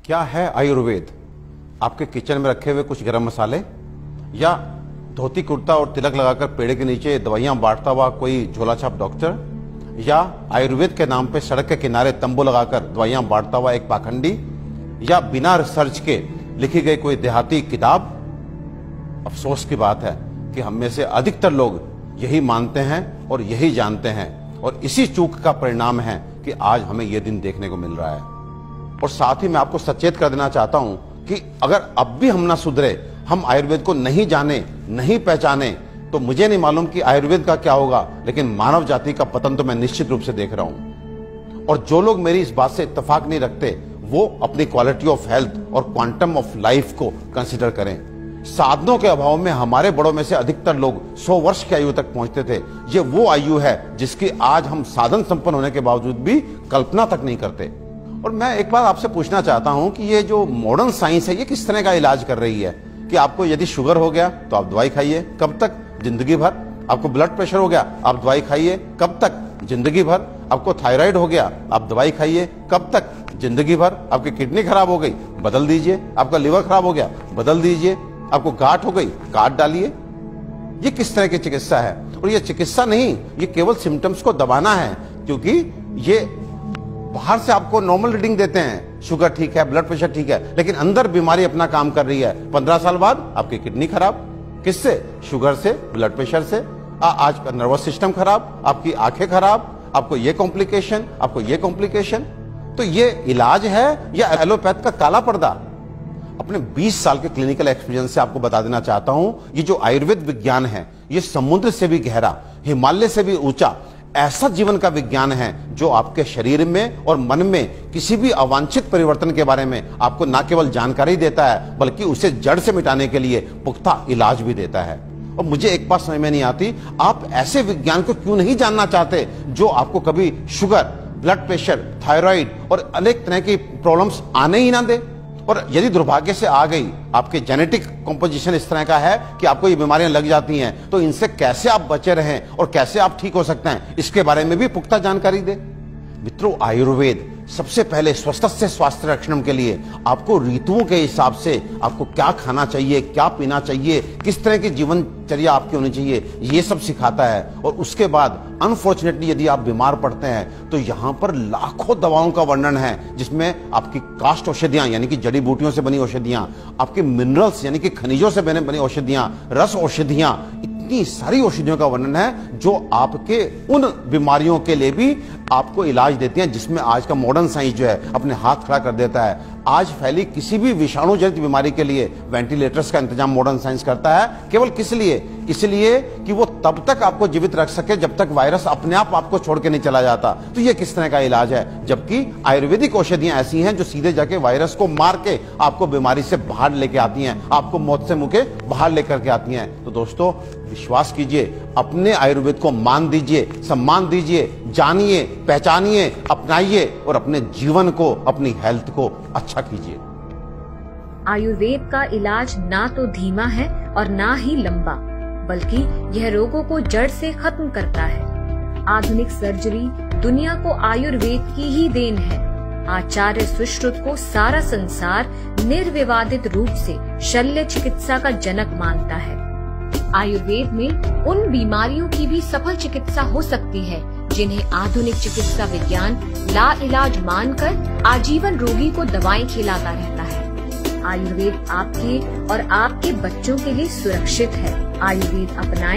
क्या है आयुर्वेद? आपके किचन में रखे हुए कुछ गरम मसाले, या धोती कुर्ता और तिलक लगाकर पेड़ के नीचे दवाइयां बांटता हुआ कोई झोला छाप डॉक्टर, या आयुर्वेद के नाम पे सड़क के किनारे तंबू लगाकर दवाइयां बांटता हुआ एक पाखंडी, या बिना रिसर्च के लिखी गई कोई देहाती किताब? अफसोस की बात है कि हम में से अधिकतर लोग यही मानते हैं और यही जानते हैं, और इसी चूक का परिणाम है कि आज हमें यह दिन देखने को मिल रहा है। और साथ ही मैं आपको सचेत कर देना चाहता हूं कि अगर अब भी हम ना सुधरे, हम आयुर्वेद को नहीं जाने, नहीं पहचाने, तो मुझे नहीं मालूम कि आयुर्वेद का क्या होगा, लेकिन मानव जाति का पतन तो मैं निश्चित रूप से देख रहा हूं। और जो लोग मेरी इस बात से इत्तेफाक नहीं रखते, वो अपनी क्वालिटी ऑफ हेल्थ और क्वांटम ऑफ लाइफ को कंसिडर करें। साधनों के अभाव में हमारे बड़ों में से अधिकतर लोग 100 वर्ष की आयु तक पहुंचते थे। ये वो आयु है जिसकी आज हम साधन संपन्न होने के बावजूद भी कल्पना तक नहीं करते। और मैं एक बात आपसे पूछना चाहता हूं कि ये जो मॉडर्न साइंस है, ये किस तरह का इलाज कर रही है? कि आपको यदि शुगर हो गया तो आप दवाई खाइए, कब तक? जिंदगी भर। आपको ब्लड प्रेशर हो गया, आप दवाई खाइए, कब तक? जिंदगी भर। आपको थायराइड हो गया, आप दवाई खाइए, कब तक? जिंदगी भर। आपकी किडनी खराब हो गई, बदल दीजिए। आपका लिवर खराब हो गया, बदल दीजिए। आपको गांठ हो गई, गांठ डालिए। ये किस तरह की चिकित्सा है? और ये चिकित्सा नहीं, ये केवल सिम्टम्स को दबाना है, क्योंकि ये बाहर से आपको नॉर्मल रीडिंग देते हैं, शुगर ठीक है, ब्लड प्रेशर ठीक है, लेकिन अंदर बीमारी अपना काम कर रही है। 15 साल बाद आपकी किडनी खराब, किससे? शुगर से, ब्लड प्रेशर से। आज का नर्वस सिस्टम खराब, आपकी आंखें खराब, आपको ये कॉम्प्लिकेशन, आपको ये कॉम्प्लिकेशन। तो ये इलाज है या एलोपैथ का काला पर्दा? अपने 20 साल के क्लिनिकल एक्सपीरियंस से आपको बता देना चाहता हूं, ये जो आयुर्वेद विज्ञान है, ये समुद्र से भी गहरा, हिमालय से भी ऊंचा ऐसा जीवन का विज्ञान है जो आपके शरीर में और मन में किसी भी अवांछित परिवर्तन के बारे में आपको न केवल जानकारी देता है, बल्कि उसे जड़ से मिटाने के लिए पुख्ता इलाज भी देता है। और मुझे एक बात समझ में नहीं आती, आप ऐसे विज्ञान को क्यों नहीं जानना चाहते जो आपको कभी शुगर, ब्लड प्रेशर, थायराइड और अनेक तरह की प्रॉब्लम्स आने ही ना दे। और यदि दुर्भाग्य से आ गई, आपके जेनेटिक कॉम्पोजिशन इस तरह का है कि आपको ये बीमारियां लग जाती हैं, तो इनसे कैसे आप बचे रहें और कैसे आप ठीक हो सकते हैं, इसके बारे में भी पुख्ता जानकारी दे। मित्रों, आयुर्वेद सबसे पहले स्वस्थ से स्वास्थ्य रक्षण के लिए आपको ऋतुओं के हिसाब से आपको क्या खाना चाहिए, क्या पीना चाहिए, किस तरह की जीवनचर्या आपकी होनी चाहिए, ये सब सिखाता है। और उसके बाद अनफॉर्चुनेटली यदि आप बीमार पड़ते हैं तो यहां पर लाखों दवाओं का वर्णन है, जिसमें आपकी काष्ठ औषधियां यानी कि जड़ी बूटियों से बनी औषधियां, आपके मिनरल्स यानी कि खनिजों से बनी औषधियां, रस औषधियां, इतनी सारी औषधियों का वर्णन है जो आपके उन बीमारियों के लिए भी आपको इलाज देती हैं, जिसमें आज का मॉडर्न साइंस जो है अपने हाथ खड़ा कर देता है। आज फैली किसी भी विषाणु जनित बीमारी के लिए वेंटिलेटर्स का इंतजाम मॉडर्न साइंस करता है। केवल किस लिए? इसलिए कि वो तब तक आपको जीवित रख सके जब तक वायरस अपने आप आपको छोड़ के नहीं चला जाता। तो ये किस तरह का इलाज है? जबकि आयुर्वेदिक औषधियां ऐसी हैं जो सीधे जाके वायरस को मार के आपको बीमारी से बाहर लेके आती हैं, आपको मौत से मुके बाहर लेकर के आती हैं। तो दोस्तों, विश्वास कीजिए, अपने आयुर्वेद को मान दीजिए, सम्मान दीजिए, जानिए, पहचानिए, अपनाइए और अपने जीवन को, अपनी हेल्थ को अच्छा कीजिए। आयुर्वेद का इलाज ना तो धीमा है और ना ही लंबा, बल्कि यह रोगों को जड़ से खत्म करता है। आधुनिक सर्जरी दुनिया को आयुर्वेद की ही देन है। आचार्य सुश्रुत को सारा संसार निर्विवादित रूप से शल्य चिकित्सा का जनक मानता है। आयुर्वेद में उन बीमारियों की भी सफल चिकित्सा हो सकती है जिन्हें आधुनिक चिकित्सा विज्ञान लाइलाज मानकर आजीवन रोगी को दवाएं खिलाता रहता है। आयुर्वेद आपके और आपके बच्चों के लिए सुरक्षित है। आयुर्वेद अपनाएं।